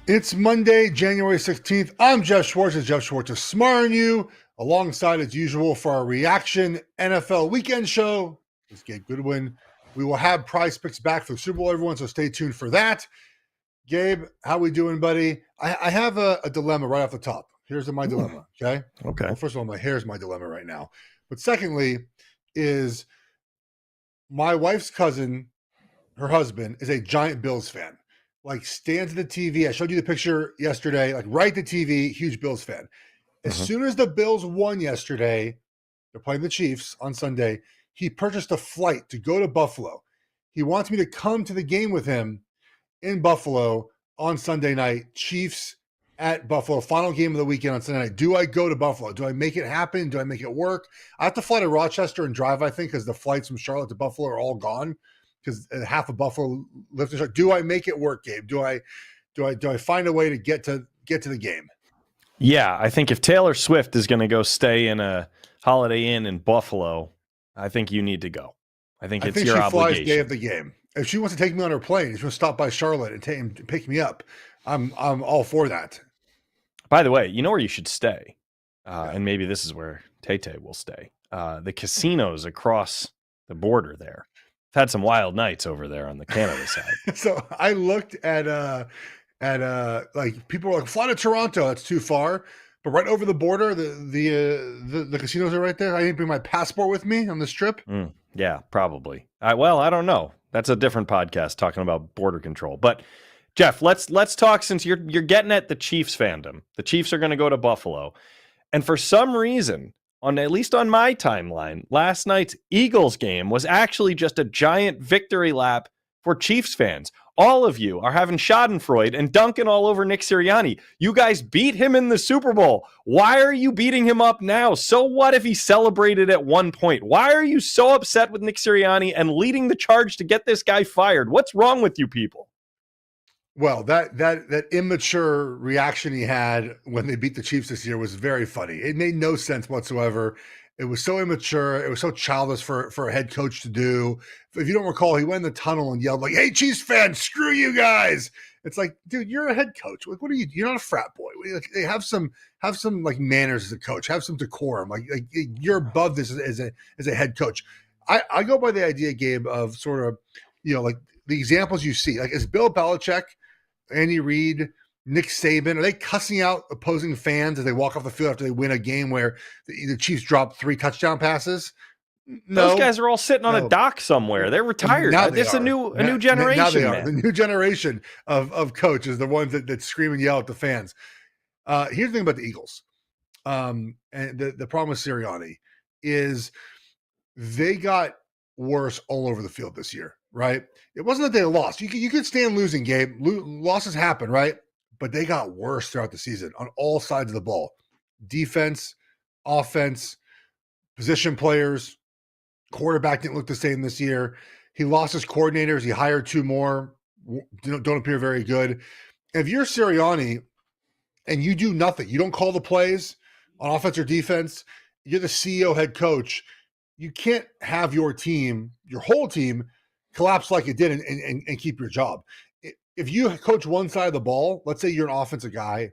It's Monday, January 16th. I'm Geoff Schwartz. It's Geoff Schwartz smarring you alongside, as usual, for our reaction NFL weekend show. It's Gabe Goodwin. We will have prize picks back for the Super Bowl, everyone, so stay tuned for that. Gabe, how we doing, buddy? I have a dilemma right off the top. Here's my dilemma, okay? Okay. Well, first of all, my hair's my dilemma right now. But secondly is my wife's cousin, her husband, is a giant Bills fan. Like, stands at the TV. I showed you the picture yesterday, like right at the TV, huge Bills fan. As soon as the Bills won yesterday, they're playing the Chiefs on Sunday, he purchased a flight to go to Buffalo. He wants me to come to the game with him in Buffalo on Sunday night. Chiefs at Buffalo, final game of the weekend on Sunday night. Do I go to Buffalo? Do I make it happen? Do I make it work? I have to fly to Rochester and drive, I think, because the flights from Charlotte to Buffalo are all gone because half of Buffalo lives in Charlotte. Do I make it work, Gabe? Do I find a way to get to the game? Yeah, I think if Taylor Swift is going to go stay in a Holiday Inn in Buffalo, I think you need to go. I think it's your obligation. Flies day of the game. If she wants to take me on her plane, if she wants to stop by Charlotte and pick me up, I'm all for that. By the way, you know where you should stay, and maybe this is where Tay will stay. The casinos across the border there. I've had some wild nights over there on the Canada side. So I looked at like people were like, fly to Toronto, that's too far. But right over the border, the casinos are right there. I didn't bring my passport with me on this trip. Yeah, probably. I don't know. That's a different podcast talking about border control. But Geoff, let's talk, since you're getting at the Chiefs fandom. The Chiefs are going to go to Buffalo, and for some reason, at least on my timeline, last night's Eagles game was actually just a giant victory lap for Chiefs fans. All of you are having schadenfreude and dunking all over Nick Sirianni. You guys beat him in the Super Bowl. Why are you beating him up now? So what if he celebrated at one point? Why are you so upset with Nick Sirianni and leading the charge to get this guy fired? What's wrong with you people? Well, that immature reaction he had when they beat the Chiefs this year was very funny. It made no sense whatsoever. It was so immature. It was so childish for a head coach to do. If you don't recall, he went in the tunnel and yelled like, "Hey, Chiefs fans, screw you guys!" It's like, dude, you're a head coach. Like, what are you? You're not a frat boy. Like, have some like manners as a coach. Have some decorum. Like you're above this as a head coach. I go by the idea, Gabe, of sort of, like the examples you see. Like, is Bill Belichick, Andy Reid, Nick Saban, are they cussing out opposing fans as they walk off the field after they win a game where the Chiefs drop 3 touchdown passes? No. Those guys are all sitting on a dock somewhere. They're retired. It's a new generation. Now they are. The new generation of coaches, the ones that scream and yell at the fans. Here's the thing about the Eagles. And the problem with Sirianni is they got worse all over the field this year, right? It wasn't that they lost. You could stand losing, Gabe. Losses happen, right? But they got worse throughout the season on all sides of the ball. Defense, offense, position players, quarterback didn't look the same this year. He lost his coordinators. He hired 2 more. Don't appear very good. If you're Sirianni and you do nothing, you don't call the plays on offense or defense, you're the CEO head coach, you can't have your whole team collapse like it did and keep your job. If you coach one side of the ball, let's say you're an offensive guy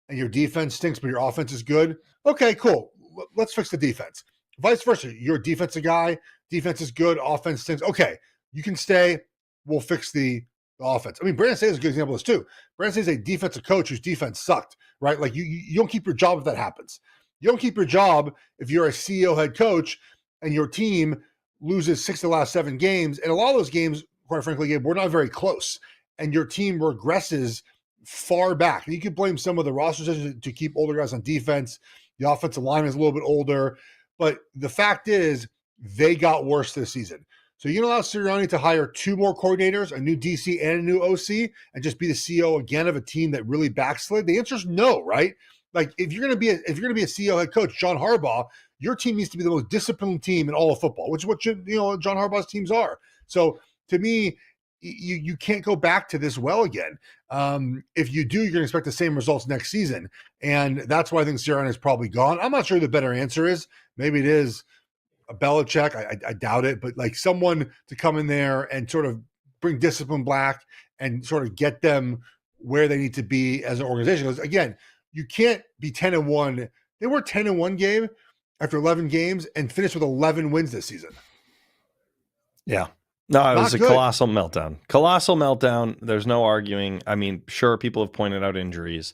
and your defense stinks, but your offense is good. Okay, cool. Let's fix the defense. Vice versa. You're a defensive guy. Defense is good. Offense stinks. Okay, you can stay. We'll fix the offense. I mean, Brandon Staley is a good example of this too. Brandon Staley is a defensive coach whose defense sucked, right? Like you don't keep your job if that happens. You don't keep your job if you're a CEO head coach and your team loses 6 of the last 7 games. And a lot of those games, quite frankly, Gabe, were not very close. And your team regresses far back. And you could blame some of the roster decisions to keep older guys on defense. The offensive line is a little bit older. But the fact is, they got worse this season. So you're going to allow Sirianni to hire 2 more coordinators, a new DC and a new OC, and just be the CEO again of a team that really backslid? The answer is no, right? Like, if you're going to be a CEO head coach, John Harbaugh, your team needs to be the most disciplined team in all of football, which is what John Harbaugh's teams are. So to me, you can't go back to this well again. If you do, you're going to expect the same results next season. And that's why I think Sirianni is probably gone. I'm not sure the better answer is. Maybe it is a Belichick. I doubt it. But like someone to come in there and sort of bring discipline back and sort of get them where they need to be as an organization. Because again, you can't be 10-1. They were 10-1 game after 11 games and finished with 11 wins this season. Yeah. No, it Not was a good. colossal meltdown. Colossal meltdown. There's no arguing. I mean, sure, people have pointed out injuries,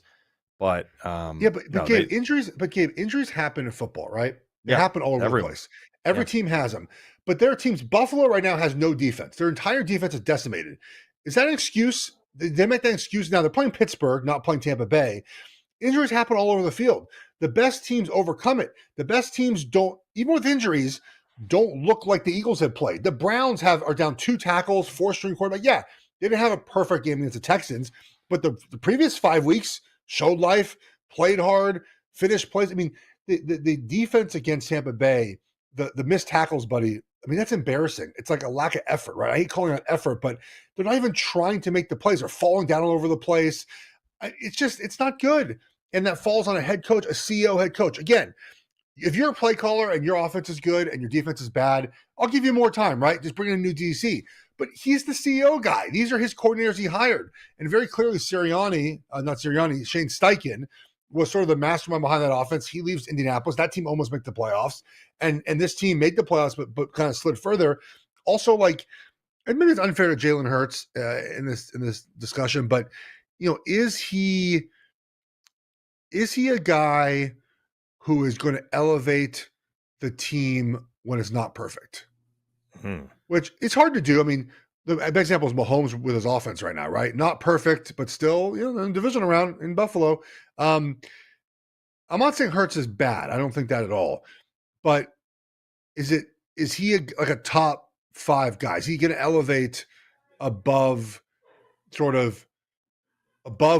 but Gabe, injuries happen in football, right? They happen all over the place. Every team has them. But there are teams. Buffalo right now has no defense. Their entire defense is decimated. Is that an excuse? They make that excuse now. They're playing Pittsburgh, not playing Tampa Bay. Injuries happen all over the field. The best teams overcome it. The best teams don't, even with injuries, don't look like the Eagles have played. The Browns are down 2 tackles, 4-string quarterback. Yeah, they didn't have a perfect game against the Texans, but the previous 5 weeks showed life, played hard, finished plays. I mean, the defense against Tampa Bay, the missed tackles, buddy, I mean, that's embarrassing. It's like a lack of effort, right? I hate calling it effort, but they're not even trying to make the plays. They're falling down all over the place. It's not good. And that falls on a head coach, a CEO head coach. Again, if you're a play caller and your offense is good and your defense is bad, I'll give you more time, right? Just bring in a new DC. But he's the CEO guy. These are his coordinators he hired. And very clearly, Shane Steichen was sort of the mastermind behind that offense. He leaves Indianapolis. That team almost made the playoffs. And this team made the playoffs, but kind of slid further. Also, like, and maybe it's unfair to Jalen Hurts in this discussion, but, you know, is he a guy who is going to elevate the team when it's not perfect? Which it's hard to do. I mean, the best example is Mahomes with his offense right now, right? Not perfect, but still, you know, in the divisional round in Buffalo. I'm not saying Hurts is bad. I don't think that at all. But is he like a top 5 guy? Is he going to elevate above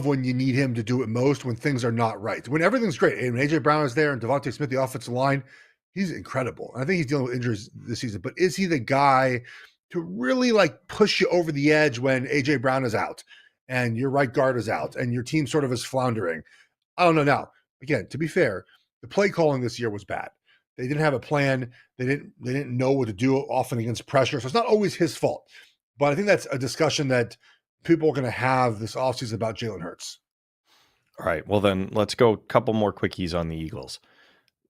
when you need him to do it most, when things are not right? When everything's great, and when AJ Brown is there and Devontae Smith, the offensive line, he's incredible. I think he's dealing with injuries this season, but is he the guy to really like push you over the edge when AJ Brown is out and your right guard is out and your team sort of is floundering? I don't know. Now, again, to be fair, the play calling this year was bad. They didn't have a plan. They didn't know what to do often against pressure. So it's not always his fault. But I think that's a discussion that people are going to have this offseason about Jalen Hurts. All right. Well, then let's go a couple more quickies on the Eagles.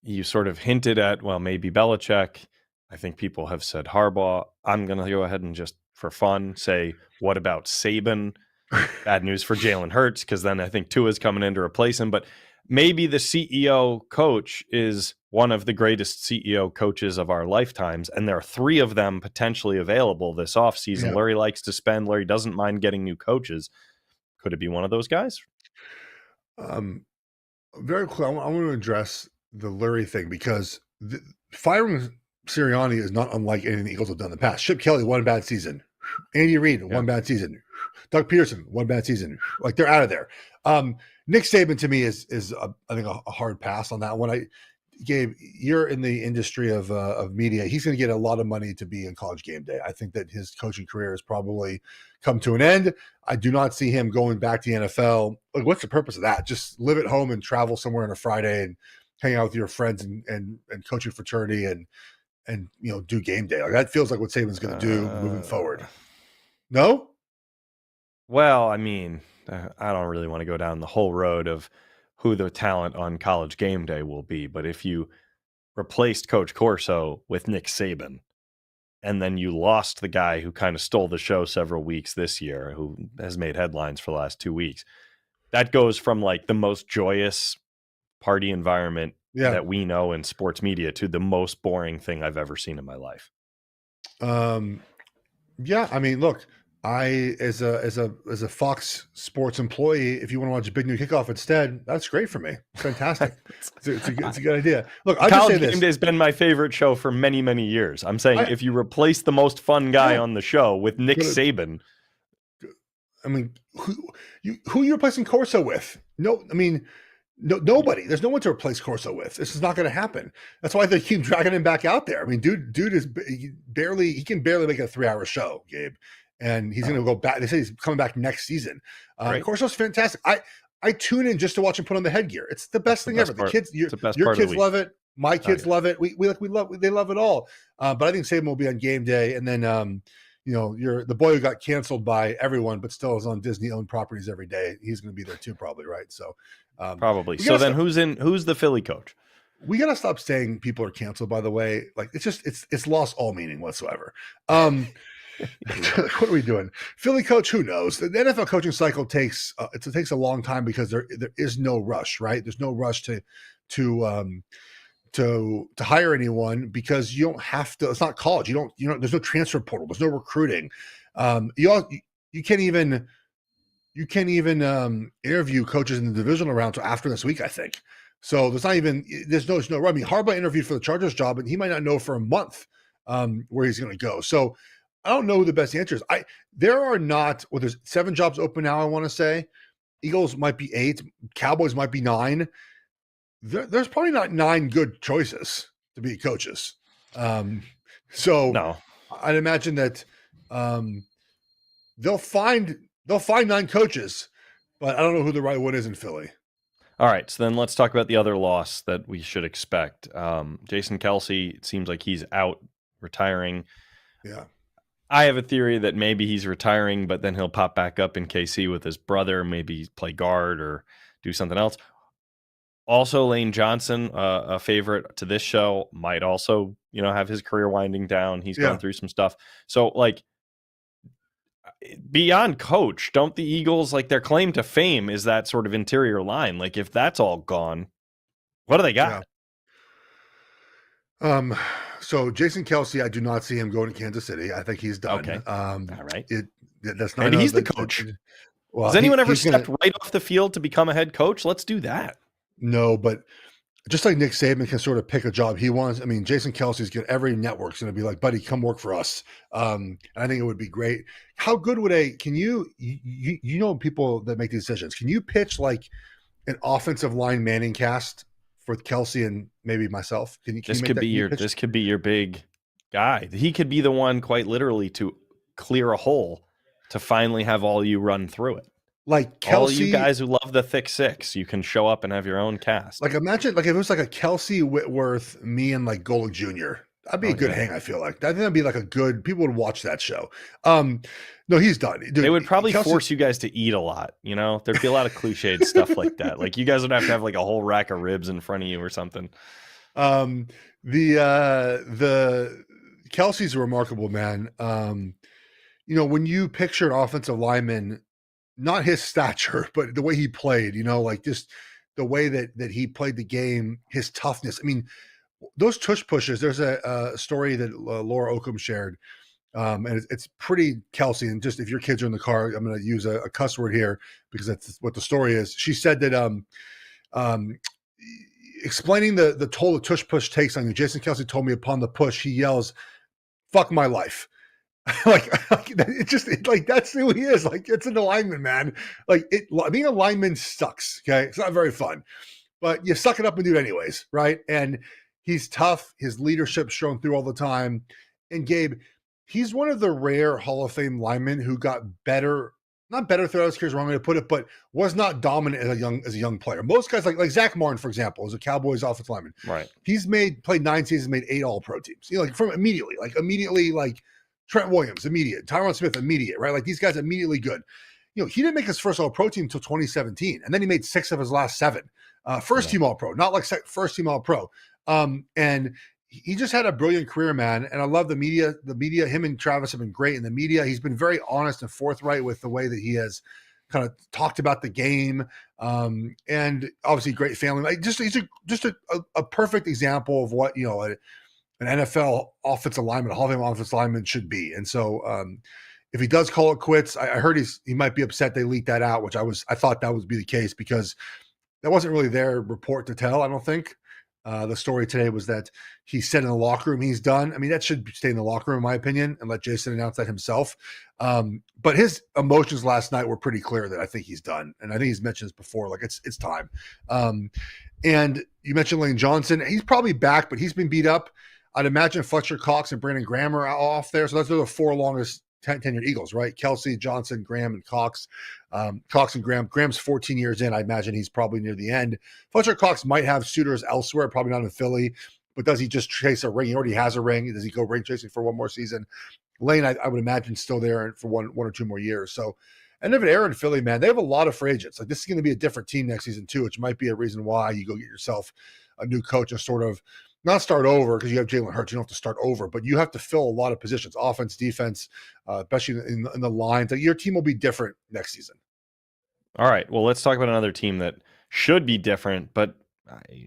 You sort of hinted at, well, maybe Belichick. I think people have said Harbaugh. I'm going to go ahead and just for fun say, what about Saban? Bad news for Jalen Hurts, because then I think Tua's coming in to replace him. But maybe the CEO coach is one of the greatest CEO coaches of our lifetimes, and there are 3 of them potentially available this offseason. Yeah. Larry likes to spend. Larry doesn't mind getting new coaches. Could it be one of those guys? Very cool. I want to address the Lurie thing, because firing Sirianni is not unlike anything the Eagles have done in the past. Chip Kelly, 1 bad season. Andy Reid, 1 bad season. Doug Peterson, 1 bad season. Like, they're out of there. Nick Saban to me is I think a hard pass on that one. Gabe, you're in the industry of media. He's going to get a lot of money to be in College Game Day. I think that his coaching career has probably come to an end. I do not see him going back to the NFL. Like, what's the purpose of that? Just live at home and travel somewhere on a Friday and hang out with your friends and coaching fraternity and you know, do game day. Like, that feels like what Saban's going to do moving forward. No? Well, I mean, I don't really want to go down the whole road of who the talent on College Game Day will be. But if you replaced Coach Corso with Nick Saban, and then you lost the guy who kind of stole the show several weeks this year, who has made headlines for the last 2 weeks, that goes from like the most joyous party environment that we know in sports media to the most boring thing I've ever seen in my life. Yeah, I mean, look, as a Fox Sports employee, if you want to watch a Big New Kickoff instead, that's great for me. Fantastic. It's a good idea. Look, I'll just say this. College Game Day has been my favorite show for many, many years. I'm saying if you replace the most fun guy on the show with Nick Saban. I mean, who are you replacing Corso with? No, I mean, nobody. There's no one to replace Corso with. This is not going to happen. That's why they keep dragging him back out there. I mean, dude is he can barely make a 3-hour show, Gabe. And he's going to go back. They say he's coming back next season. Corso's fantastic. I tune in just to watch him put on the headgear. It's the best thing ever. The kids, your kids love it. My kids love it. They love it all. But I think Saban will be on game day. And then, you're the boy who got canceled by everyone, but still is on Disney-owned properties every day. He's going to be there too, probably, right? So, probably. So then, who's the Philly coach? We got to stop saying people are canceled. By the way, like it's lost all meaning whatsoever. What are we doing? Philly coach? Who knows? The NFL coaching cycle takes a long time because there is no rush, right? There's no rush to hire anyone because you don't have to. It's not college. There's no transfer portal. There's no recruiting. You can't even interview coaches in the divisional round until after this week, I think. So there's no. I mean, Harbaugh interviewed for the Chargers job, and he might not know for a month where he's going to go. So I don't know who the best answer is. There's 7 jobs open now. I want to say Eagles might be 8, Cowboys might be 9. There's probably not 9 good choices to be coaches. So no, I'd imagine that they'll find 9 coaches, but I don't know who the right one is in Philly. All right, so then let's talk about the other loss that we should expect. Jason Kelce, it seems like he's out, retiring. Yeah. I have a theory that maybe he's retiring, but then he'll pop back up in KC with his brother, maybe play guard or do something else. Also, Lane Johnson, a favorite to this show, might also, have his career winding down. He's gone through some stuff. So, beyond coach, don't the Eagles, their claim to fame is that sort of interior line? If that's all gone, what do they got? Yeah. So Jason Kelce, I do not see him going to Kansas City. I think he's done. Okay. All right. That's not. Maybe he's the coach. Well, has anyone ever stepped right off the field to become a head coach? Let's do that. No, but just like Nick Saban can sort of pick a job he wants. I mean, Jason Kelce's good. Every network's going to be like, buddy, come work for us. I think it would be great. How good would people that make these decisions, can you pitch an offensive line Manning cast for Kelce and maybe myself? This could be your big guy. He could be the one, quite literally, to clear a hole to finally have all you run through it. Kelce, all you guys who love the thick six, you can show up and have your own cast. Imagine if it was a Kelce, Whitworth, me, and Golick Jr. That'd be a good hang. I feel like I think that'd be a good. People would watch that show. No, he's done. Dude, they would probably force you guys to eat a lot. There'd be a lot of cliched stuff like that. You guys would have to have a whole rack of ribs in front of you or something. The Kelce's a remarkable man. When you picture an offensive lineman, not his stature, but the way he played, just the way that he played the game, his toughness. I mean, those tush pushes, there's a story that Laura Oakham shared, and it's pretty Kelce. And just if your kids are in the car, I'm going to use a cuss word here because that's what the story is. She said that explaining the toll the tush push takes on you, Jason Kelce told me upon the push, he yells, "Fuck my life." That's who he is. It's an alignment, man. Being a lineman sucks. Okay, it's not very fun, but you suck it up and do it anyways, right? And he's tough. His leadership's shown through all the time. And Gabe, he's one of the rare Hall of Fame linemen who got better. Not better throughout his career is wrong way to put it, but was not dominant as a young player. Most guys like Zach Martin, for example, is a Cowboys offensive lineman. Right. He's played 9 seasons, made 8 All-Pro teams. From immediately. Trent Williams, immediate. Tyron Smith, immediate, right? These guys immediately good. He didn't make his first All-Pro team until 2017, and then he made 6 of his last 7. First team All-Pro, not first team All-Pro. And he just had a brilliant career, man. And I love the media. Him and Travis have been great in the media. He's been very honest and forthright with the way that he has kind of talked about the game. And obviously, great family. He's a perfect example of what an NFL offensive lineman, a Hall of Fame offensive lineman should be. And so if he does call it quits, I heard he might be upset they leaked that out, which I thought that would be the case because that wasn't really their report to tell, I don't think. The story today was that he said in the locker room he's done. I mean, that should stay in the locker room, in my opinion, and let Jason announce that himself. But his emotions last night were pretty clear that I think he's done. And I think he's mentioned this before, it's time. And you mentioned Lane Johnson. He's probably back, but he's been beat up. I'd imagine Fletcher Cox and Brandon Graham are off there. So those are the 4 longest tenured Eagles, right? Kelce, Johnson, Graham, and Cox. Cox and Graham. Graham's 14 years in. I imagine he's probably near the end. Fletcher Cox might have suitors elsewhere, probably not in Philly. but does he just chase a ring? He already has a ring. Does he go ring chasing for one more season? Lane, I would imagine, still there for one or two more years. So, and then Aaron Philly, man, they have a lot of free agents. Like, this is going to be a different team next season too, which might be a reason why you go get yourself a new coach and sort of not start over, because you have Jalen Hurts. You don't have to start over, but you have to fill a lot of positions, offense, defense, especially in the lines. Like, your team will be different next season. All right. Well, let's talk about another team that should be different, but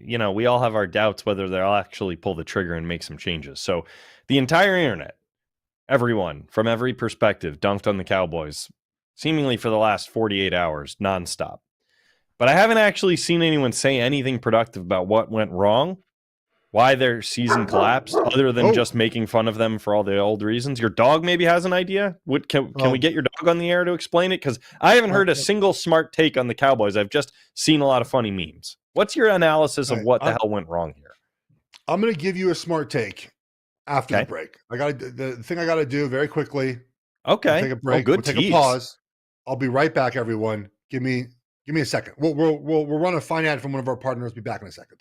we all have our doubts whether they'll actually pull the trigger and make some changes. So the entire internet, everyone from every perspective, dunked on the Cowboys seemingly for the last 48 hours nonstop. But I haven't actually seen anyone say anything productive about what went wrong, why their season collapsed, other than just making fun of them for all the old reasons. Your dog maybe has an idea. Can we get your dog on the air to explain it? Because I haven't heard a single smart take on the Cowboys. I've just seen a lot of funny memes. What's your analysis of what the hell went wrong here? I'm going to give you a smart take after the break. The thing I got to do very quickly. Okay. We'll take a break. We'll take a pause. I'll be right back, everyone. Give me a second. We'll run a fine ad from one of our partners. Be back in a second.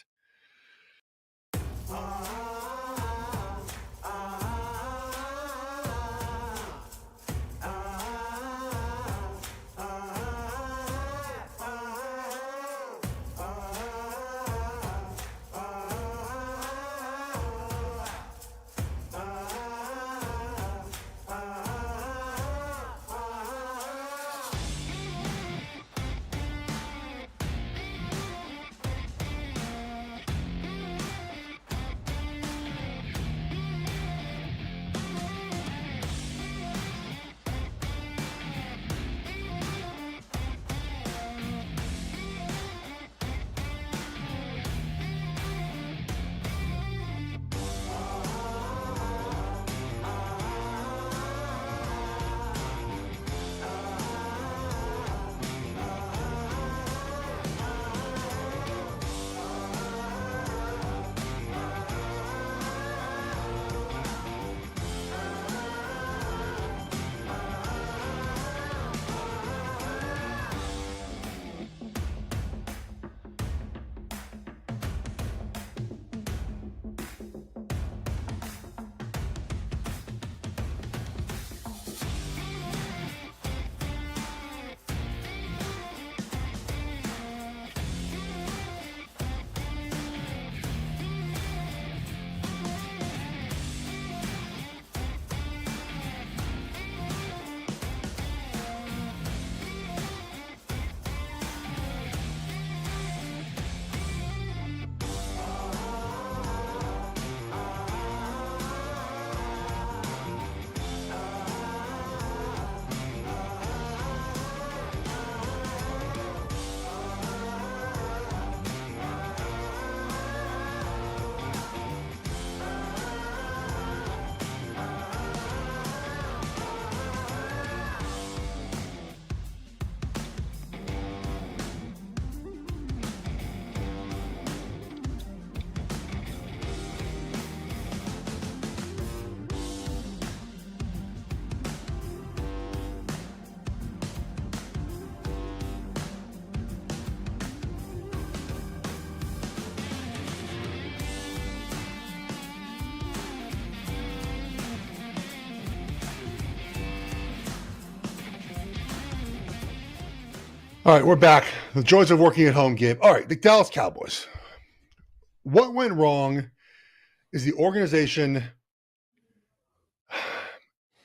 All right, we're back. The joys of working at home, Gabe. All right, the Dallas Cowboys. What went wrong is the organization.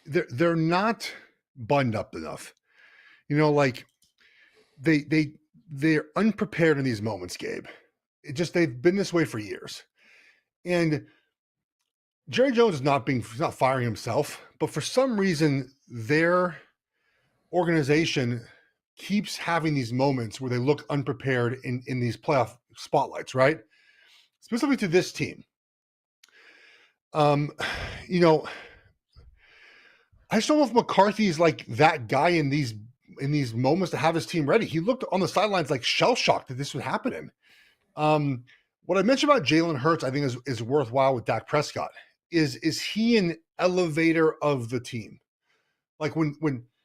They're not buttoned up enough. Like they're unprepared in these moments, Gabe. They've been this way for years. And Jerry Jones is not firing himself, but for some reason their organization keeps having these moments where they look unprepared in these playoff spotlights, right? Specifically to this team. I just don't know if McCarthy is like that guy in these moments to have his team ready. He looked on the sidelines like shell-shocked that this would happen to him. What I mentioned about Jalen Hurts, I think is worthwhile with Dak Prescott. Is he an elevator of the team? Like when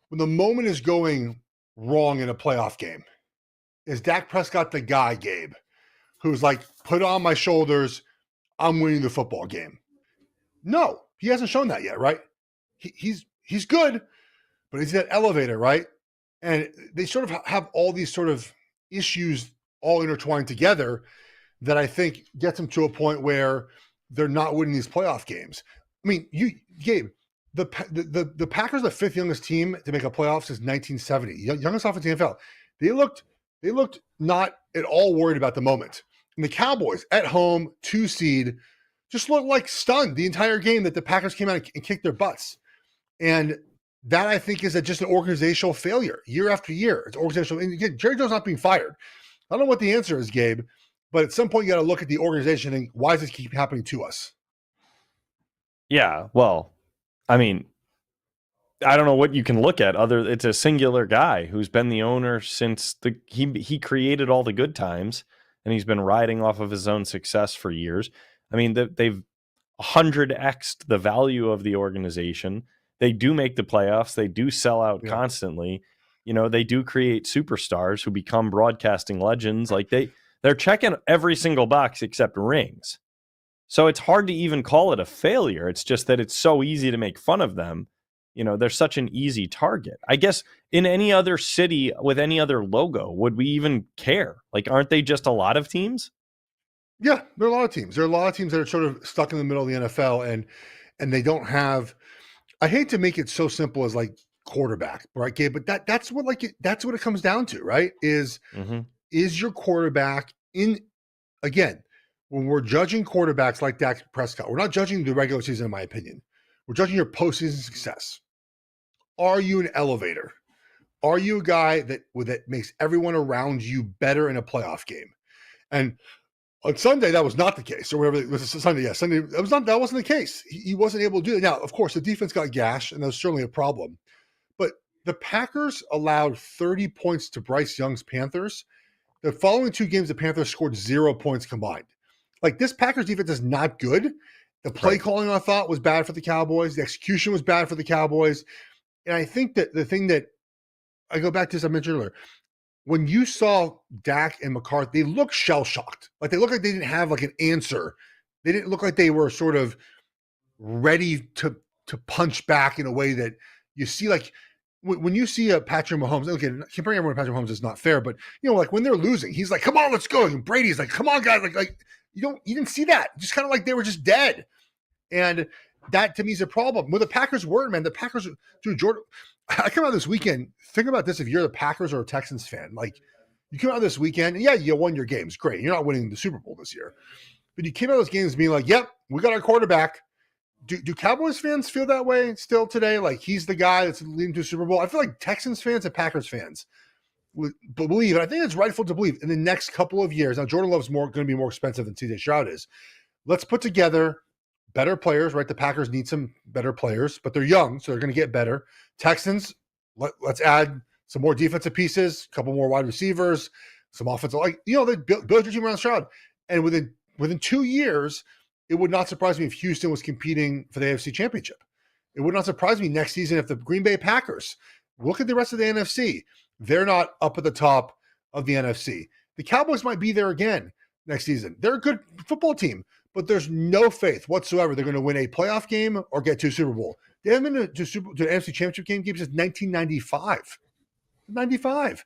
the moment is going wrong in a playoff game, is Dak Prescott the guy, Gabe, who's like, put on my shoulders, I'm winning the football game. No, he hasn't shown that yet, right? He's good, but he's that elevator, right? And they sort of have all these sort of issues all intertwined together that I think gets them to a point where they're not winning these playoff games. I mean, Gabe, the Packers are the fifth youngest team to make a playoff since 1970, youngest offense in the NFL. They looked not at all worried about the moment. And the Cowboys at home, 2 seed, just looked like stunned the entire game that the Packers came out and kicked their butts. And that, I think, is just an organizational failure year after year. It's organizational. And again, Jerry Jones not being fired. I don't know what the answer is, Gabe, but at some point you got to look at the organization and think, why does this keep happening to us? Yeah, well, I mean, I don't know what you can look at other. It's a singular guy who's been the owner since he created all the good times, and he's been riding off of his own success for years. I mean, they've 100x'd the value of the organization. They do make the playoffs. They do sell out constantly. You know, they do create superstars who become broadcasting legends. Like they're checking every single box except rings. So it's hard to even call it a failure. It's just that it's so easy to make fun of them. You know, they're such an easy target. I guess in any other city with any other logo, would we even care? Like, aren't they just a lot of teams? Yeah, there are a lot of teams. There are a lot of teams that are sort of stuck in the middle of the NFL and they don't have. I hate to make it so simple as like quarterback, right, Gabe? But that's what it comes down to, right? Is your quarterback in again? When we're judging quarterbacks like Dak Prescott, we're not judging the regular season, in my opinion. We're judging your postseason success. Are you an elevator? Are you a guy that makes everyone around you better in a playoff game? And on Sunday, that was not the case, or whatever it was. Sunday, yeah, Sunday. That wasn't the case. He wasn't able to do it. Now, of course, the defense got gashed, and that was certainly a problem. But the Packers allowed 30 points to Bryce Young's Panthers. The following 2 games, the Panthers scored 0 points combined. Like, this Packers defense is not good. The play calling, I thought, was bad for the Cowboys. The execution was bad for the Cowboys. And I think that the thing that I go back to, as I mentioned earlier, when you saw Dak and McCarthy, they looked shell-shocked. Like, they looked like they didn't have, like, an answer. They didn't look like they were sort of ready to punch back in a way that you see, like, when you see a Patrick Mahomes, okay, comparing everyone to Patrick Mahomes is not fair, but, you know, like, when they're losing, he's like, come on, let's go. And Brady's like, come on, guys. Like you didn't see that. Just kind of like they were just dead. And that, to me, is a problem. Well, the Packers were, man. The Packers, dude, Jordan, I come out this weekend, think about this if you're the Packers or a Texans fan. Like, you come out this weekend, and yeah, you won your games. Great. You're not winning the Super Bowl this year. But you came out of those games being like, yep, we got our quarterback. Do Cowboys fans feel that way still today? Like, he's the guy that's leading to a Super Bowl? I feel like Texans fans and Packers fans would believe, and I think it's rightful to believe, in the next couple of years, now Jordan Love's going to be more expensive than CJ Stroud is. Let's put together better players, right? The Packers need some better players, but they're young, so they're going to get better. Texans, let's add some more defensive pieces, a couple more wide receivers, some offensive, like, you know, they build your team around Stroud. And within 2 years, it would not surprise me if Houston was competing for the AFC Championship. It would not surprise me next season if the Green Bay Packers, look at the rest of the NFC, they're not up at the top of the NFC. The Cowboys might be there again next season. They're a good football team, but there's no faith whatsoever they're going to win a playoff game or get to a Super Bowl. They haven't been to an NFC Championship game since 1995. 95.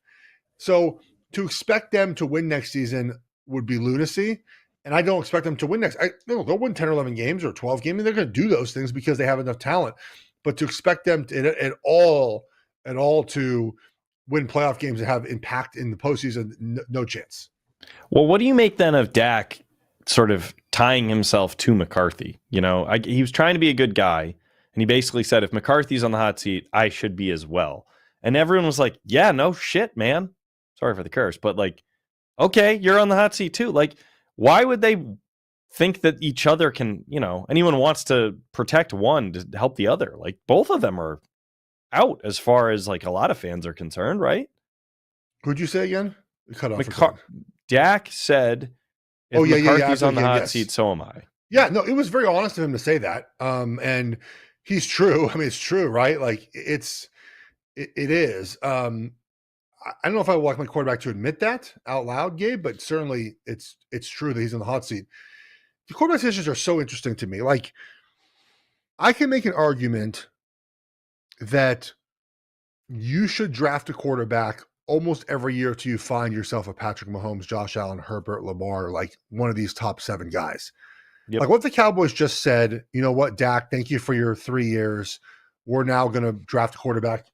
So to expect them to win next season would be lunacy. And I don't expect them to win next. They'll win 10 or 11 games or 12 games. They're going to do those things because they have enough talent. But to expect them at all to win playoff games and have impact in the postseason, no chance. Well, what do you make then of Dak sort of tying himself to McCarthy? You know, he was trying to be a good guy, and he basically said, if McCarthy's on the hot seat, I should be as well. And everyone was like, yeah, no shit, man. Sorry for the curse, but like, okay, you're on the hot seat too. Like, why would they think that each other can, you know, anyone wants to protect one to help the other? Like, both of them are out as far as like a lot of fans are concerned, right? Who'd you say again? You cut off. Dak said, if McCarthy's on the hot seat, so am I. Yeah, no, it was very honest of him to say that. And he's true. I mean, it's true, right? Like, it is. I don't know if I would like my quarterback to admit that out loud, Gabe, but certainly it's true that he's in the hot seat. the quarterback decisions are so interesting to me. Like, I can make an argument that you should draft a quarterback almost every year till you find yourself a Patrick Mahomes, Josh Allen, Herbert, Lamar, like one of these top 7 guys. Yep. Like what the Cowboys just said, you know what, Dak, thank you for your 3 years. We're now going to draft a quarterback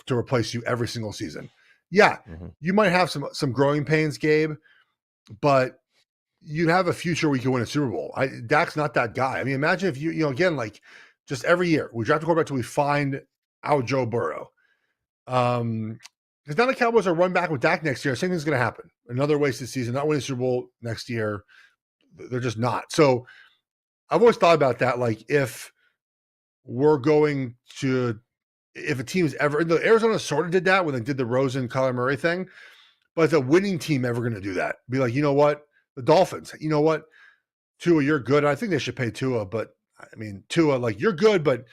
to replace you every single season. Yeah, you might have some growing pains, Gabe, but you have a future where you can win a Super Bowl. Dak's not that guy. I mean, imagine if you again, like just every year we draft a quarterback till we find our Joe Burrow. Because now the Cowboys are run back with Dak next year. Same thing's going to happen. Another wasted season, not winning Super Bowl next year. They're just not. So I've always thought about that. Like if we're going to, if a team's ever, Arizona sort of did that when they did the Rosen Kyler Murray thing, but is a winning team ever going to do that? Be like, you know what? The Dolphins, you know what? Tua, you're good. I think they should pay Tua, but I mean, Tua, like you're good, but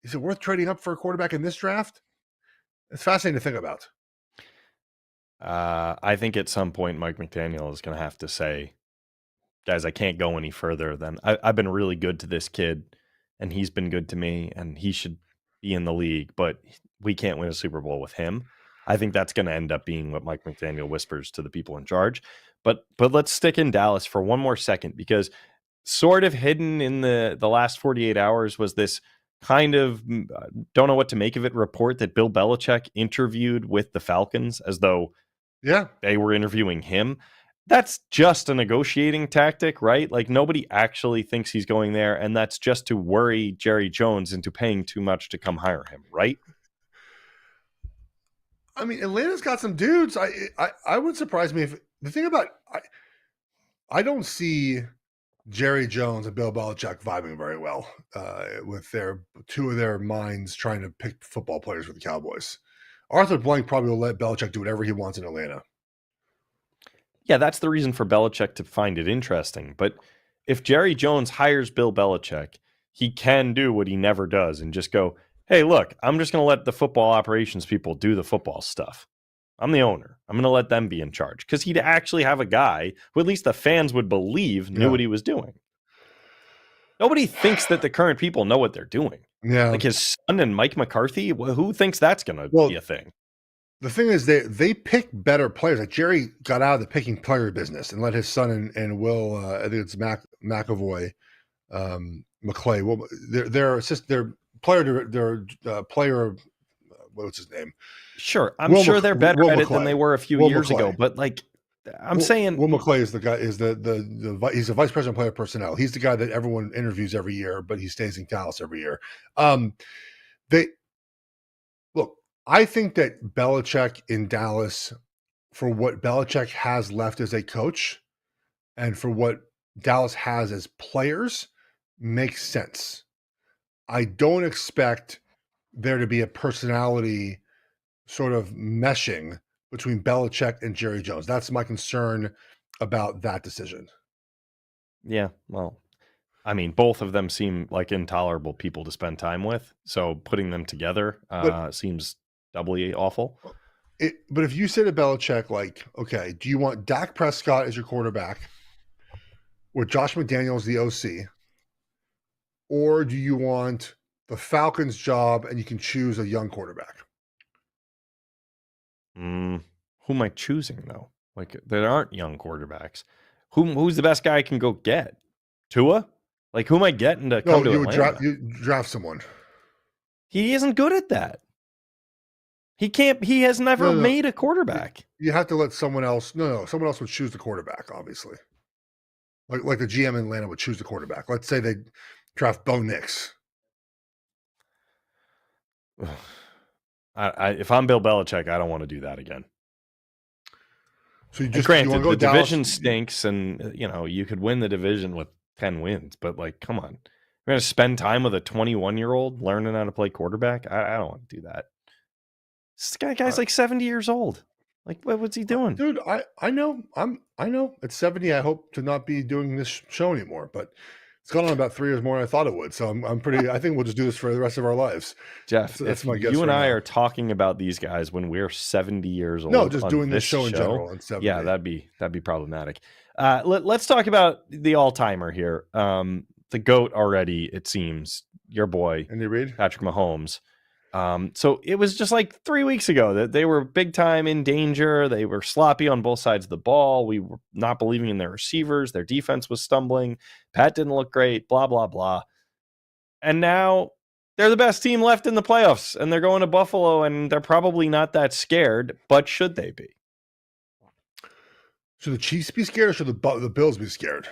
is it worth trading up for a quarterback in this draft? It's fascinating to think about. I think at some point Mike McDaniel is going to have to say, guys, I can't go any further than I've been really good to this kid and he's been good to me and he should be in the league, but we can't win a Super Bowl with him. I think that's going to end up being what Mike McDaniel whispers to the people in charge. But let's stick in Dallas for one more second, because sort of hidden in the last 48 hours was this kind of don't know what to make of it report that Bill Belichick interviewed with the Falcons as though they were interviewing him. That's just a negotiating tactic, right? Like nobody actually thinks he's going there, and that's just to worry Jerry Jones into paying too much to come hire him, right? I mean, Atlanta's got some dudes. I would surprise me if the thing about I don't see Jerry Jones and Bill Belichick vibing very well with their two of their minds trying to pick football players for the Cowboys. Arthur Blank probably will let Belichick do whatever he wants in Atlanta. Yeah, that's the reason for Belichick to find it interesting. But if Jerry Jones hires Bill Belichick, he can do what he never does and just go, hey, look, I'm just going to let the football operations people do the football stuff. I'm the owner. I'm going to let them be in charge, because he'd actually have a guy who at least the fans would believe knew what he was doing. Nobody thinks that the current people know what they're doing. Yeah. Like his son and Mike McCarthy, who thinks that's going to be a thing? The thing is, they pick better players. Like Jerry got out of the picking player business and let his son and Will, I think it's McAvoy, McClay. Well, their player, what's his name? Sure, I'm sure they're better at it than they were a few years ago. But like, I'm saying, Will McClay is the guy. Is he's the vice president of player personnel. He's the guy that everyone interviews every year, but he stays in Dallas every year. I think that Belichick in Dallas, for what Belichick has left as a coach and for what Dallas has as players, makes sense. I don't expect there to be a personality sort of meshing between Belichick and Jerry Jones. That's my concern about that decision. Yeah, well, I mean, both of them seem like intolerable people to spend time with. So putting them together seems doubly awful. But if you say to Belichick, like, okay, do you want Dak Prescott as your quarterback or Josh McDaniels the OC, or do you want the Falcons job and you can choose a young quarterback? Who am I choosing though? Like, there aren't young quarterbacks. Who's the best guy I can go get? Tua? Like, who am I getting to come to Atlanta? You draft someone. He isn't good at that. He can't. He has never made a quarterback. You have to let someone else. No, someone else would choose the quarterback. Obviously, like the GM in Atlanta would choose the quarterback. Let's say they draft Bo Nix. If I'm Bill Belichick, I don't want to do that again. So granted, the division stinks, and you could win the division with 10 wins, but like, come on, we're gonna spend time with a 21-year-old learning how to play quarterback. I don't want to do that. This guy's like 70 years old. Like, what's he doing? Dude, I know. I know. At 70, I hope to not be doing this show anymore, but it's gone on about 3 years more than I thought it would. So I'm pretty, I think we'll just do this for the rest of our lives. Jeff, that's my guess. You and I are talking about these guys when we're 70 years old. No, just doing this show in general. Yeah, that'd be problematic. Let's talk about the all-timer here. The GOAT already, it seems, your boy, Andy Reid, Patrick Mahomes. So it was just like 3 weeks ago that they were big time in danger. They were sloppy on both sides of the ball. We were not believing in their receivers. Their defense was stumbling. Pat didn't look great, blah, blah, blah. And now they're the best team left in the playoffs, and they're going to Buffalo, and they're probably not that scared, but should they be? should the Chiefs be scared or should the Bills be scared?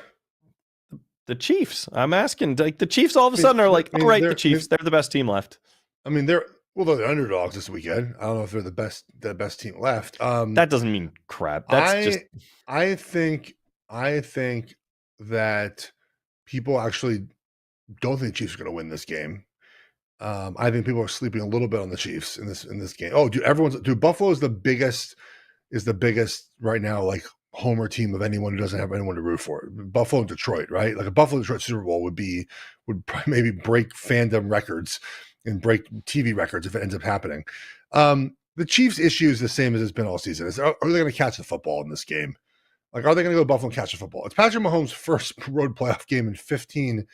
The Chiefs. I'm asking. Like the Chiefs all of a sudden are like, all right, the Chiefs, they're the best team left. I mean, they're underdogs this weekend. I don't know if they're the best team left. That doesn't mean crap. That's I think that people actually don't think the Chiefs are going to win this game. I think people are sleeping a little bit on the Chiefs in this game. Oh, Buffalo is the biggest right now, like homer team of anyone who doesn't have anyone to root for. Buffalo and Detroit, right? Like a Buffalo Detroit Super Bowl would maybe break fandom records and break TV records if it ends up happening. The Chiefs' issue is the same as it's been all season. Are they going to catch the football in this game? Like, are they going to go to Buffalo and catch the football? It's Patrick Mahomes' first road playoff game in 15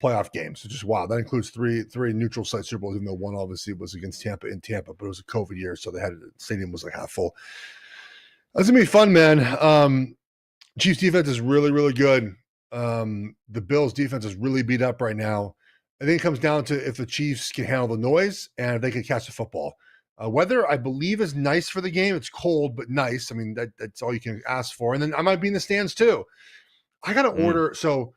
playoff games. It's just wow. That includes three neutral site Super Bowls, even though one obviously was against Tampa in Tampa, but it was a COVID year, so the stadium was like half full. That's gonna be fun, man. Chiefs defense is really, really good. The Bills defense is really beat up right now. I think it comes down to if the Chiefs can handle the noise and if they can catch the football. Weather, I believe, is nice for the game. It's cold, but nice. I mean, that's all you can ask for. And then I might be in the stands too. I got to order. So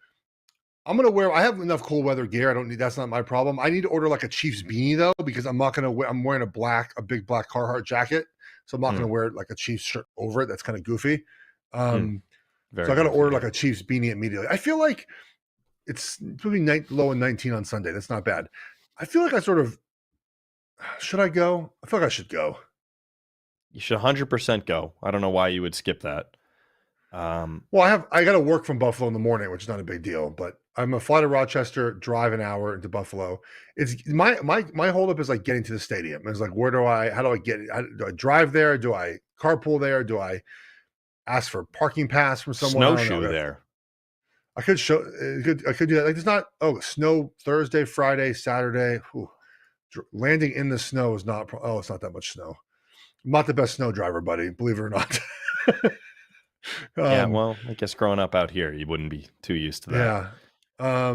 I'm going to I have enough cold weather gear. That's not my problem. I need to order like a Chiefs beanie though, because I'm wearing a big black Carhartt jacket. So I'm not going to wear like a Chiefs shirt over it. That's kind of goofy. So I got to order like a Chiefs beanie immediately. I feel like it's maybe low in 19 on Sunday. That's not bad. I feel like should I go? I feel like I should go. You should 100% go. I don't know why you would skip that. Well, I got to work from Buffalo in the morning, which is not a big deal, but I'm a fly to Rochester, drive an hour into Buffalo. It's my holdup is like getting to the stadium. It's like, how do I get it? Do I drive there? Do I carpool there? Do I ask for a parking pass from someone? Snowshoe there. I could do that. Like, there's not, snow Thursday, Friday, Saturday. Whew. Landing in the snow is not, it's not that much snow. I'm not the best snow driver, buddy, believe it or not. Yeah, well, I guess growing up out here, you wouldn't be too used to that. Yeah.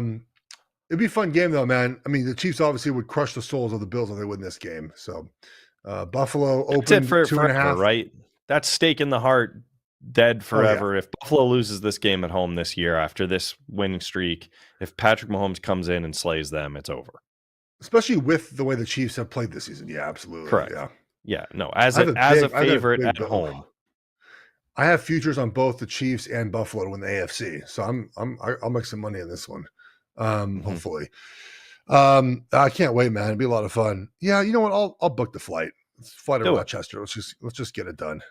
It'd be a fun game though, man. I mean, the Chiefs obviously would crush the souls of the Bills if they win this game. So Buffalo opened for 2.5. Right? That's stake in the heart, dead forever. If Buffalo loses this game at home this year after this winning streak, if Patrick Mahomes comes in and slays them, it's over. Especially with the way the Chiefs have played this season. Yeah, absolutely. Correct. Yeah. Yeah. No, as a favorite at home. I have futures on both the Chiefs and Buffalo to win the AFC. So I'll make some money in this one. Hopefully. I can't wait, man. It'll be a lot of fun. Yeah, you know what? I'll book the flight. Let's fly to Rochester. Let's just get it done.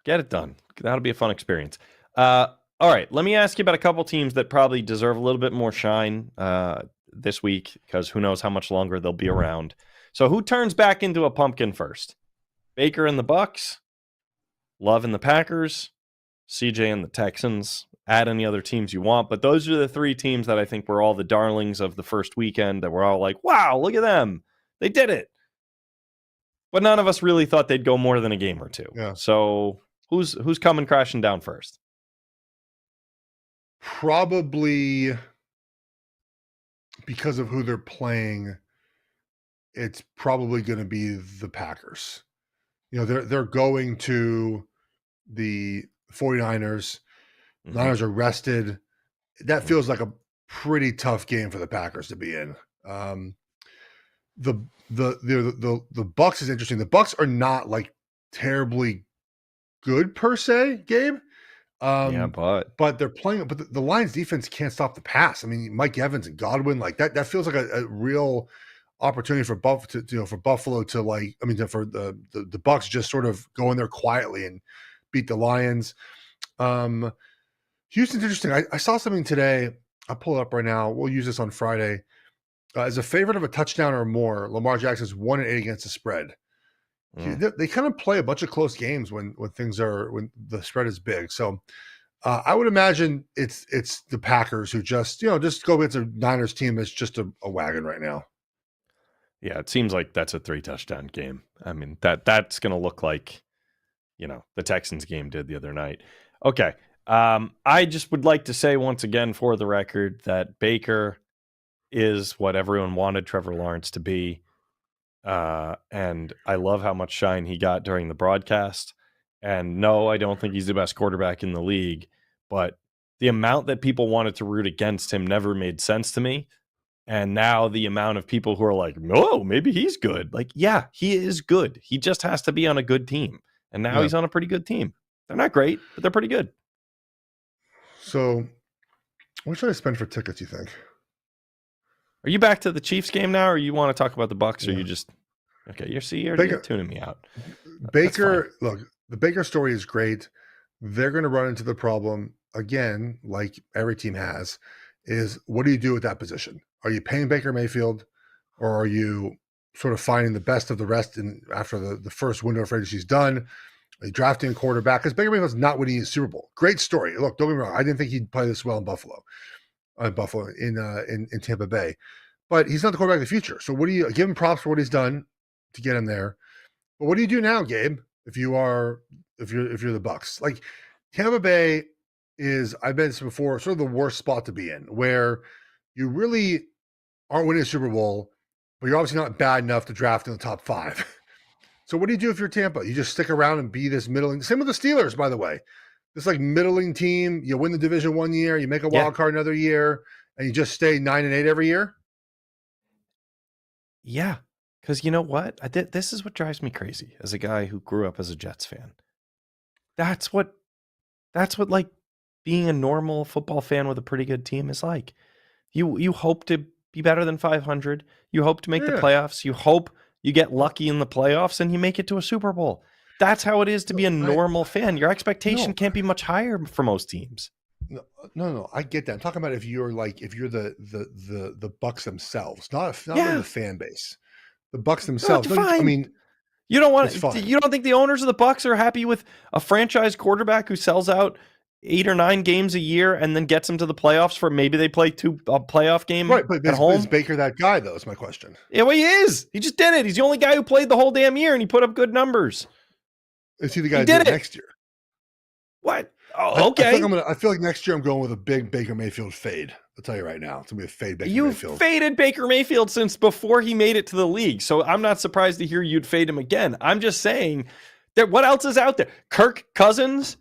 Get it done. That'll be a fun experience. All right. Let me ask you about a couple teams that probably deserve a little bit more shine this week, because who knows how much longer they'll be around. So who turns back into a pumpkin first? Baker and the Bucks, Love and the Packers, CJ and the Texans. Add any other teams you want, but those are the three teams that I think were all the darlings of the first weekend, that were all like, wow, look at them. They did it. But none of us really thought they'd go more than a game or two. Yeah. So who's coming crashing down first? Probably, because of who they're playing, it's probably going to be the Packers. You know, they're going to the 49ers. Niners are rested. That feels like a pretty tough game for the Packers to be in. The Bucks is interesting. The Bucks are not like terribly good per se, Gabe. But they're playing. But the Lions defense can't stop the pass. I mean, Mike Evans and Godwin, like that feels like a real opportunity for Buffalo to like. I mean, for the Bucks just sort of go in there quietly and beat the Lions. Houston's interesting. I saw something today. I'll pull it up right now. We'll use this on Friday. As a favorite of a touchdown or more, Lamar Jackson's 1-8 against the spread. They kind of play a bunch of close games when the spread is big. So I would imagine it's the Packers who just go against a Niners team that's just a wagon right now. Yeah, it seems like that's a 3-touchdown game. I mean, that's going to look like, the Texans game did the other night. Okay. I just would like to say once again for the record that Baker is what everyone wanted Trevor Lawrence to be. And I love how much shine he got during the broadcast. And no, I don't think he's the best quarterback in the league, but the amount that people wanted to root against him never made sense to me. And now the amount of people who are like, no, maybe he's good. Like, yeah, he is good. He just has to be on a good team. And now he's on a pretty good team. They're not great, but they're pretty good. So what should I spend for tickets, you think? Are you back to the Chiefs game now, or you want to talk about the Bucs, or you just okay? You're tuning me out. Baker, look, the Baker story is great. They're going to run into the problem again, like every team has, is what do you do with that position? Are you paying Baker Mayfield, or are you sort of finding the best of the rest after the first window of free agency is done? Are you drafting a quarterback? Because Baker Mayfield's not winning a Super Bowl. Great story. Look, don't get me wrong. I didn't think he'd play this well in Buffalo in Tampa Bay, but he's not the quarterback of the future. So what do you give him props for what he's done to get him there? But what do you do now, Gabe? If you're the Bucs, like Tampa Bay is, I've been this before, sort of the worst spot to be in, where you really aren't winning a Super Bowl, but you're obviously not bad enough to draft in the top 5. So what do you do if you're Tampa? You just stick around and be this middling. Same with the Steelers, by the way. This like middling team. You win the division one year, you make a wild card another year, and you just stay 9-8 every year. Yeah, because you know what? This is what drives me crazy as a guy who grew up as a Jets fan. That's what like being a normal football fan with a pretty good team is like. You hope to be better than 500. You hope to make the playoffs. You hope you get lucky in the playoffs and you make it to a Super Bowl. That's how it is to be a normal fan. Your expectation can't be much higher for most teams. No, I get that. I'm talking about if you're the Bucs themselves, not the fan base. The Bucs themselves. No, I mean, you don't think the owners of the Bucs are happy with a franchise quarterback who sells out 8 or 9 games a year and then gets them to the playoffs for maybe they play a playoff game right, but at home? Is Baker that guy, though, is my question. Yeah, well, he is. He just did it. He's the only guy who played the whole damn year, and he put up good numbers. Is he the guy who did it next year? What? Oh, okay. I feel like next year I'm going with a big Baker Mayfield fade. I'll tell you right now. It's going to be a fade Baker Mayfield. You've faded Baker Mayfield since before he made it to the league, so I'm not surprised to hear you'd fade him again. I'm just saying that what else is out there? Kirk Cousins?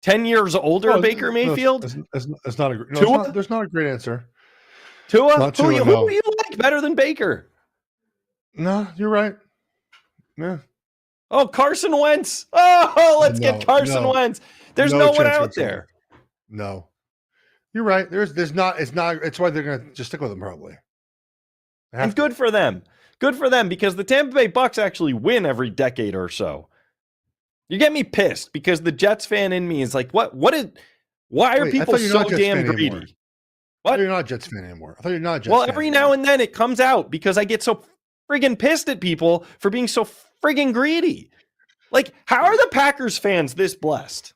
10 years older Baker Mayfield? It's not a there's not a great answer. Tua? Who do you like better than Baker? No, you're right. Yeah. Oh, Carson Wentz. Oh, let's get Carson Wentz. There's no one out there. No. You're right. There's not. It's why they're going to just stick with him probably. And good for them. Good for them because the Tampa Bay Bucs actually win every decade or so. You get me pissed because the Jets fan in me is like, why are people so damn greedy? What? You're not a Jets fan anymore. I thought you're not a Jets fan. Well, every now and then it comes out because I get so friggin' pissed at people for being so friggin' greedy. Like, how are the Packers fans this blessed?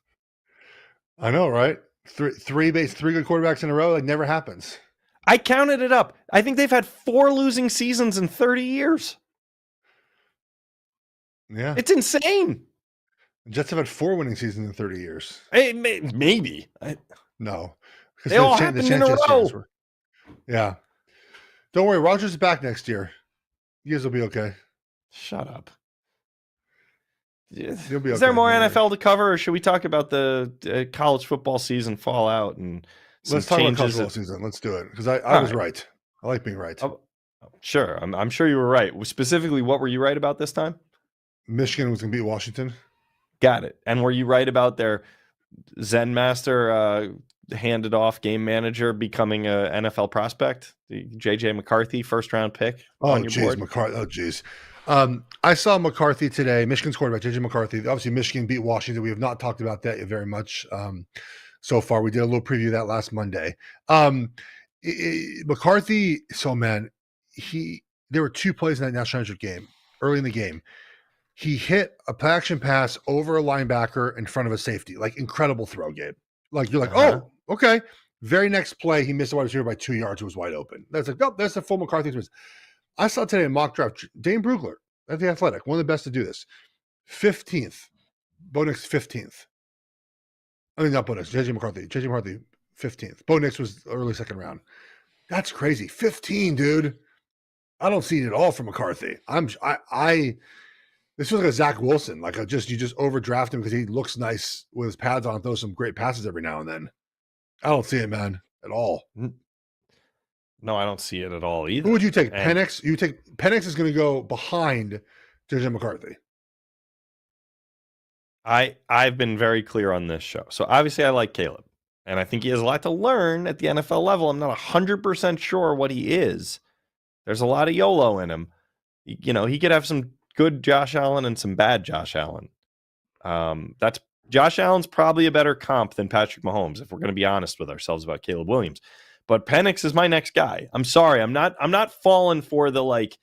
I know, right? Three good quarterbacks in a row. It never happens. I counted it up. I think they've had 4 losing seasons in 30 years. Yeah. It's insane. The Jets have had 4 winning seasons in 30 years. Maybe. No. They all happened in a row. Yeah. Don't worry. Rodgers is back next year. You guys will be okay. Shut up. You'll be okay. Is there more NFL to cover, or should we talk about the college football season fallout and let's talk about college football season. Let's do it because I was right. I like being right. Sure. I'm sure you were right. Specifically, what were you right about this time? Michigan was going to beat Washington. Got it. And were you right about their Zen Master handed off game manager becoming an NFL prospect? JJ McCarthy, first round pick on your board? McCarthy. Oh, geez. I saw McCarthy today, Michigan's quarterback, JJ McCarthy. Obviously, Michigan beat Washington. We have not talked about that very much so far. We did a little preview of that last Monday. McCarthy, so man, there were 2 plays in that national championship game, early in the game. He hit a play action pass over a linebacker in front of a safety. Like, incredible throw, Gabe. Like you're like, Uh-huh. oh, okay. Very next play, he missed a wide receiver by 2 yards. It was wide open. That's like, nope, that's a full McCarthy miss. I saw today in mock draft, Dane Brugler at the Athletic, one of the best to do this. 15th. Bo Nix 15th. I mean, not Bo Nix, JJ McCarthy. JJ McCarthy 15th. Bo Nix was early second round. That's crazy. 15, dude. I don't see it at all from McCarthy. This feels like a Zach Wilson. Like you just overdraft him because he looks nice with his pads on, throws some great passes every now and then. I don't see it, man, at all. No, I don't see it at all either. Who would you take? Penix? You take Penix is going to go behind JJ McCarthy. I've been very clear on this show. So obviously I like Caleb. And I think he has a lot to learn at the NFL level. I'm not 100% sure what he is. There's a lot of YOLO in him. You know, he could have some good Josh Allen and some bad Josh Allen. That's Josh Allen's probably a better comp than Patrick Mahomes, if we're going to be honest with ourselves about Caleb Williams. But Penix is my next guy. I'm sorry. I'm not falling for the like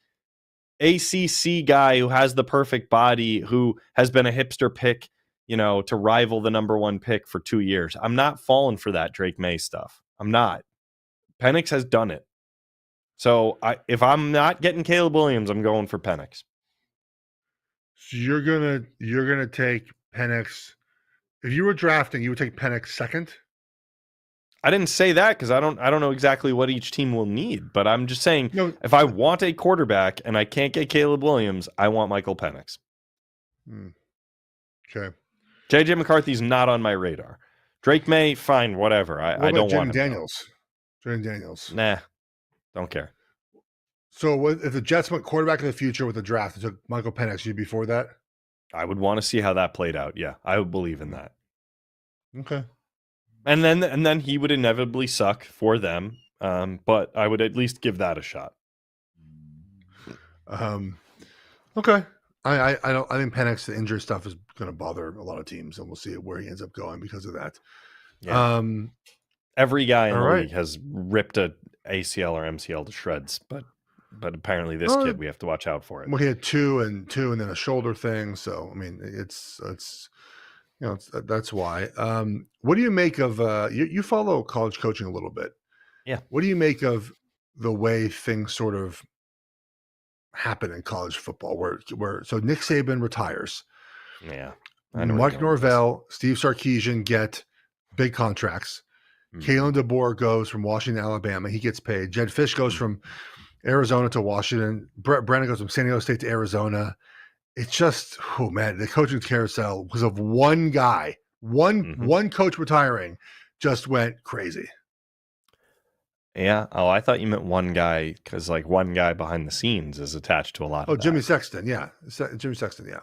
ACC guy who has the perfect body, who has been a hipster pick, you know, to rival the number one pick for 2 years. I'm not falling for that Drake May stuff. I'm not. Penix has done it. So if I'm not getting Caleb Williams, I'm going for Penix. So you're gonna take Penix. If you were drafting, you would take Penix second. I didn't say that because I don't know exactly what each team will need, but I'm just saying if I want a quarterback and I can't get Caleb Williams, I want Michael Penix. Okay. JJ McCarthy's not on my radar. Drake May, fine, whatever. I don't want him. Jaden Daniels. Nah, don't care. So if the Jets went quarterback of the future with the draft, they took Michael Penix, you'd be for that? I would want to see how that played out. Yeah, I would believe in that. Okay. And then he would inevitably suck for them, but I would at least give that a shot. Okay. I think Penix, the injury stuff is going to bother a lot of teams, and we'll see where he ends up going because of that. Yeah. Every guy in the league has ripped a ACL or MCL to shreds, but apparently this kid, we have to watch out for it. Well, he had two and then a shoulder thing. So I mean, it's you know, that's why. What do you make of you follow college coaching a little bit? Yeah. What do you make of the way things sort of happen in college football where so Nick Saban retires. Yeah. Mike Norvell, Steve Sarkisian get big contracts. Kalen DeBoer goes from Washington to Alabama. He gets paid. Jed Fish goes from Arizona to Washington. Brett Brennan goes from San Diego State to Arizona. It's just, oh man, the coaching carousel because of one guy, one coach retiring just went crazy. Yeah. Oh, I thought you meant one guy because like one guy behind the scenes is attached to a lot of Jimmy Sexton. Yeah. Jimmy Sexton. Yeah.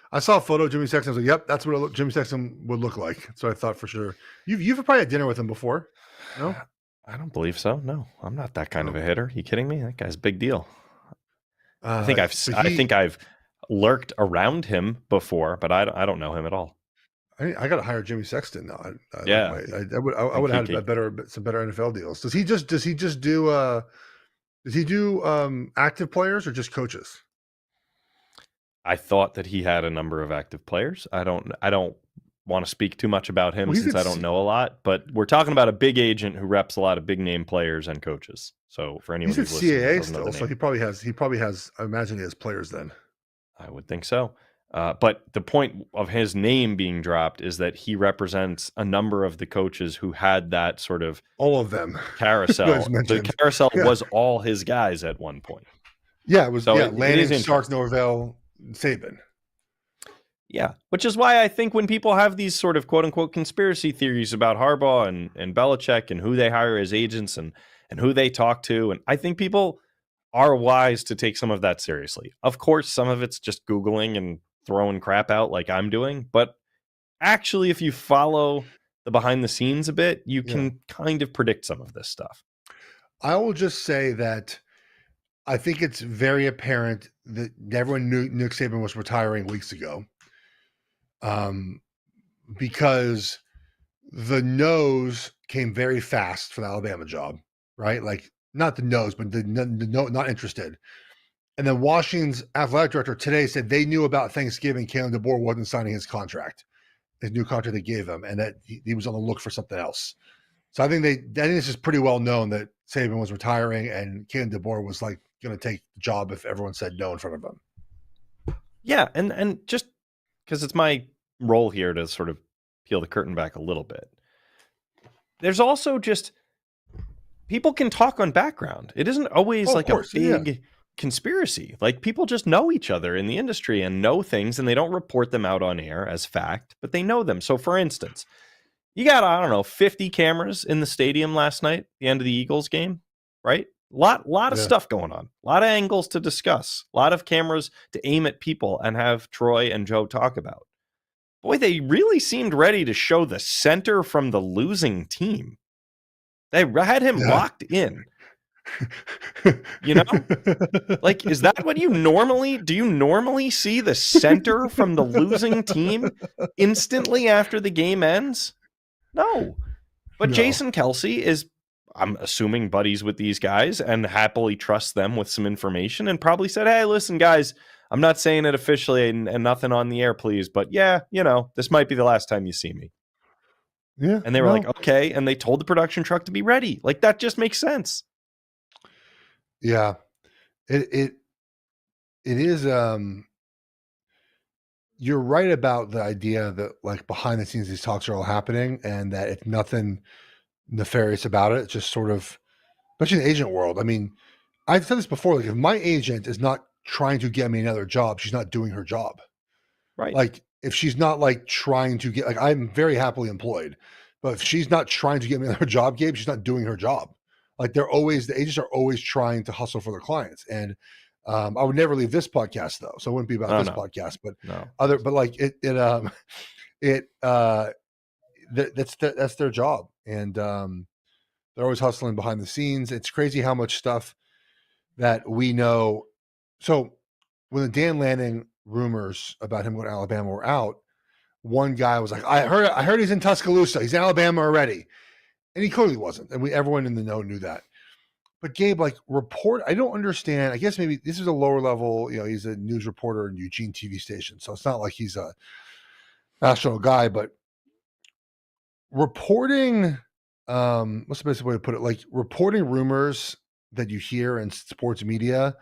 I saw a photo of Jimmy Sexton. I was like, yep, that's what Jimmy Sexton would look like. So I thought for sure. You've probably had dinner with him before. No? I don't believe so. No, I'm not that kind of a hitter. You kidding me? That guy's a big deal. I think I've lurked around him before, but I don't know him at all. I got to hire Jimmy Sexton now. I would have had some better NFL deals. Does he just do active players or just coaches? I thought that he had a number of active players. I don't want to speak too much about him since I don't know a lot, but we're talking about a big agent who reps a lot of big name players and coaches. So for anyone who's listening, CAA still, so he probably has. I imagine he has players then. I would think so. But the point of his name being dropped is that he represents a number of the coaches who had that sort of all of them carousel. The carousel was all his guys at one point. Yeah, it was. So Lanning, Starks, Norvell, Saban. Yeah, which is why I think when people have these sort of quote unquote conspiracy theories about Harbaugh and Belichick and who they hire as agents and who they talk to, and I think people are wise to take some of that seriously. Of course, some of it's just Googling and throwing crap out like I'm doing, but actually, if you follow the behind the scenes a bit, you can kind of predict some of this stuff. I will just say that I think it's very apparent that everyone knew Nick Saban was retiring weeks ago. Because the no's came very fast for the Alabama job, right? Like not the no's, but the no, not interested. And then Washington's athletic director today said they knew about Thanksgiving. Kalen DeBoer wasn't signing his contract. his new contract they gave him, and that he was on the look for something else. So I think this is pretty well known that Saban was retiring, and Kalen DeBoer was like going to take the job if everyone said no in front of him. Yeah, and just because it's my role here to sort of peel the curtain back a little bit. There's also just people can talk on background. It isn't always like a big conspiracy. Like people just know each other in the industry and know things, and they don't report them out on air as fact, but they know them. So for instance, you got, I don't know, 50 cameras in the stadium last night, the end of the Eagles game, right? Lot of stuff going on, a lot of angles to discuss, a lot of cameras to aim at people and have Troy and Joe talk about. Boy, they really seemed ready to show the center from the losing team. They had him locked in. You know, like, is that what do you normally see the center from the losing team instantly after the game ends? No. But no. Jason Kelce is, I'm assuming, buddies with these guys and happily trusts them with some information and probably said, hey, listen, guys, I'm not saying it officially and nothing on the air, please. But yeah, this might be the last time you see me. Yeah. And they were like, okay. And they told the production truck to be ready. Like, that just makes sense. Yeah. It is, you're right about the idea that like behind the scenes, these talks are all happening and that it's nothing nefarious about it. It's just sort of, especially in the agent world. I mean, I've said this before, like if my agent is not trying to get me another job, she's not doing her job. Right. Like if she's not like trying to get, like I'm very happily employed, but if she's not trying to get me another job, Gabe, she's not doing her job. Like the agents are always trying to hustle for their clients. And I would never leave this podcast though. So it wouldn't be about this podcast, but that's their job. And they're always hustling behind the scenes. It's crazy how much stuff that we know. So when the Dan Lanning rumors about him going to Alabama were out, one guy was like, I heard he's in Tuscaloosa. He's in Alabama already. And he clearly wasn't. And everyone in the know knew that. But Gabe, like I don't understand. I guess maybe this is a lower level, he's a news reporter in Eugene TV station. So it's not like he's a national guy, but reporting, what's the best way to put it? Like reporting rumors that you hear in sports media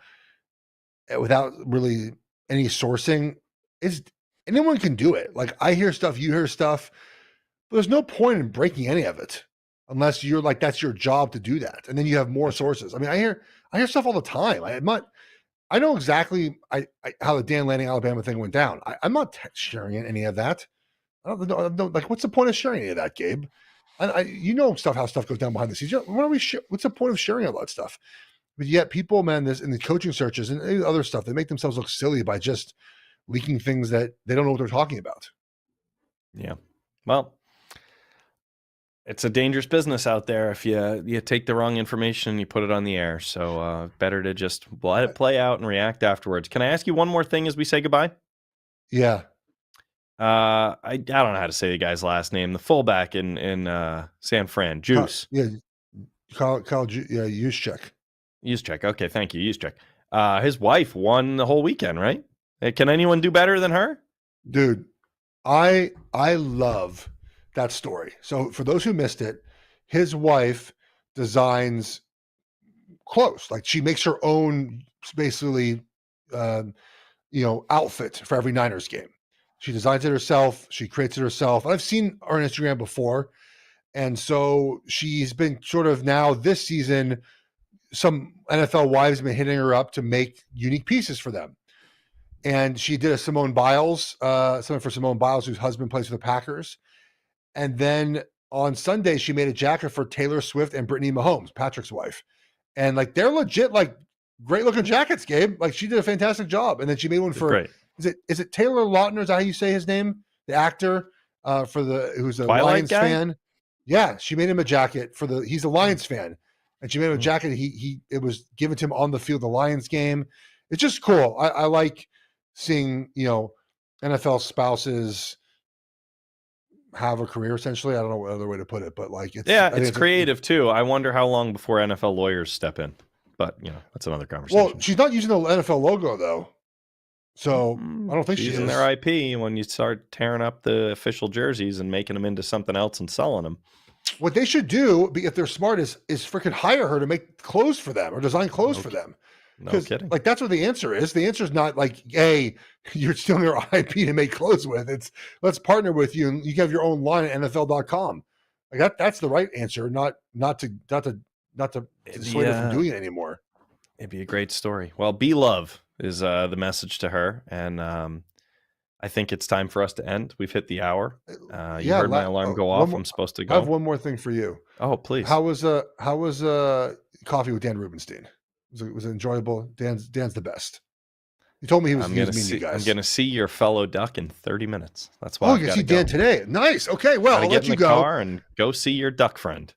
without really any sourcing is anyone can do it. Like I hear stuff, you hear stuff, but there's no point in breaking any of it unless you're like, that's your job to do that. And then you have more sources. I mean, I hear stuff all the time. I know exactly how the Dan Lanning Alabama thing went down. I'm not sharing any of that. I don't like, what's the point of sharing any of that, Gabe? How stuff goes down behind the scenes. What's the point of sharing all that stuff? But yet people, man, this in the coaching searches and other stuff, they make themselves look silly by just leaking things that they don't know what they're talking about. Yeah. Well, it's a dangerous business out there if you take the wrong information and you put it on the air. So better to just let it play out and react afterwards. Can I ask you one more thing as we say goodbye? Yeah. I don't know how to say the guy's last name. The fullback in San Fran, Juice. Kyle Juszczyk. Juszczyk. Okay, thank you, Juszczyk. His wife won the whole weekend, right? Can anyone do better than her? Dude, I love that story. So for those who missed it, his wife designs clothes. Like she makes her own, basically, outfit for every Niners game. She designs it herself. She creates it herself. I've seen her on Instagram before. And so she's been sort of now this season, some NFL wives have been hitting her up to make unique pieces for them. And she did a something for Simone Biles, whose husband plays for the Packers. And then on Sunday, she made a jacket for Taylor Swift and Brittany Mahomes, Patrick's wife. And like, they're legit, like great looking jackets, Gabe. Like she did a fantastic job. And then she made one for, is it Taylor Lautner? Is that how you say his name? The actor who's a Twilight Lions guy? fan. Yeah. She made him a jacket he's a Lions fan. And she made him a jacket. It was given to him on the field, the Lions game. It's just cool. I like seeing, NFL spouses have a career essentially. I don't know what other way to put it, but like it's creative too. I wonder how long before NFL lawyers step in, but that's another conversation. Well, she's not using the NFL logo though. So I don't think she's she in is. their IP when you start tearing up the official jerseys and making them into something else and selling them. What they should do, if they're smart, is freaking hire her to make clothes for them or design clothes for them. No kidding. Like that's what the answer is. The answer is not like, hey, you're stealing your IP to make clothes with. It's let's partner with you and you have your own line at NFL.com. Like that's the right answer, not to dissuade her from doing it anymore. It'd be a great story. Well, be love is the message to her, and I think it's time for us to end. We've hit the hour. You heard my alarm go off. I'm supposed to go. I have one more thing for you. Oh, please. How was coffee with Dan Rubenstein? Was it enjoyable? Dan's the best. He told me he was meeting you guys. I'm going to see your fellow Duck in 30 minutes. That's why. Oh, you can see Dan today. Nice. Okay. Well, I'll let you go. Car and go see your Duck friend.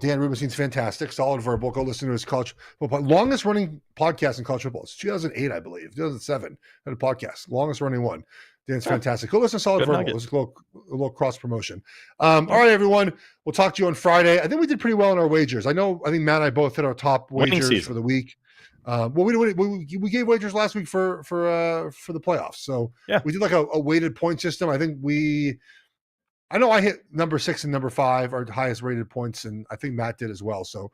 Dan Rubenstein's fantastic, solid verbal. Go listen to his college football, longest running podcast in college football. It's 2008, I believe, 2007. Had a podcast, longest running one. Dan's fantastic. Go listen to solid verbal. It's a little cross promotion. All right, everyone. We'll talk to you on Friday. I think we did pretty well on our wagers. I think Matt and I both hit our top wagers for the week. Well, we gave wagers last week for the playoffs. So we did like a weighted point system. I know I hit number 6 and number 5, our highest rated points, and I think Matt did as well. So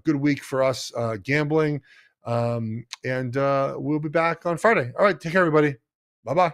good week for us gambling. And we'll be back on Friday. All right. Take care, everybody. Bye-bye.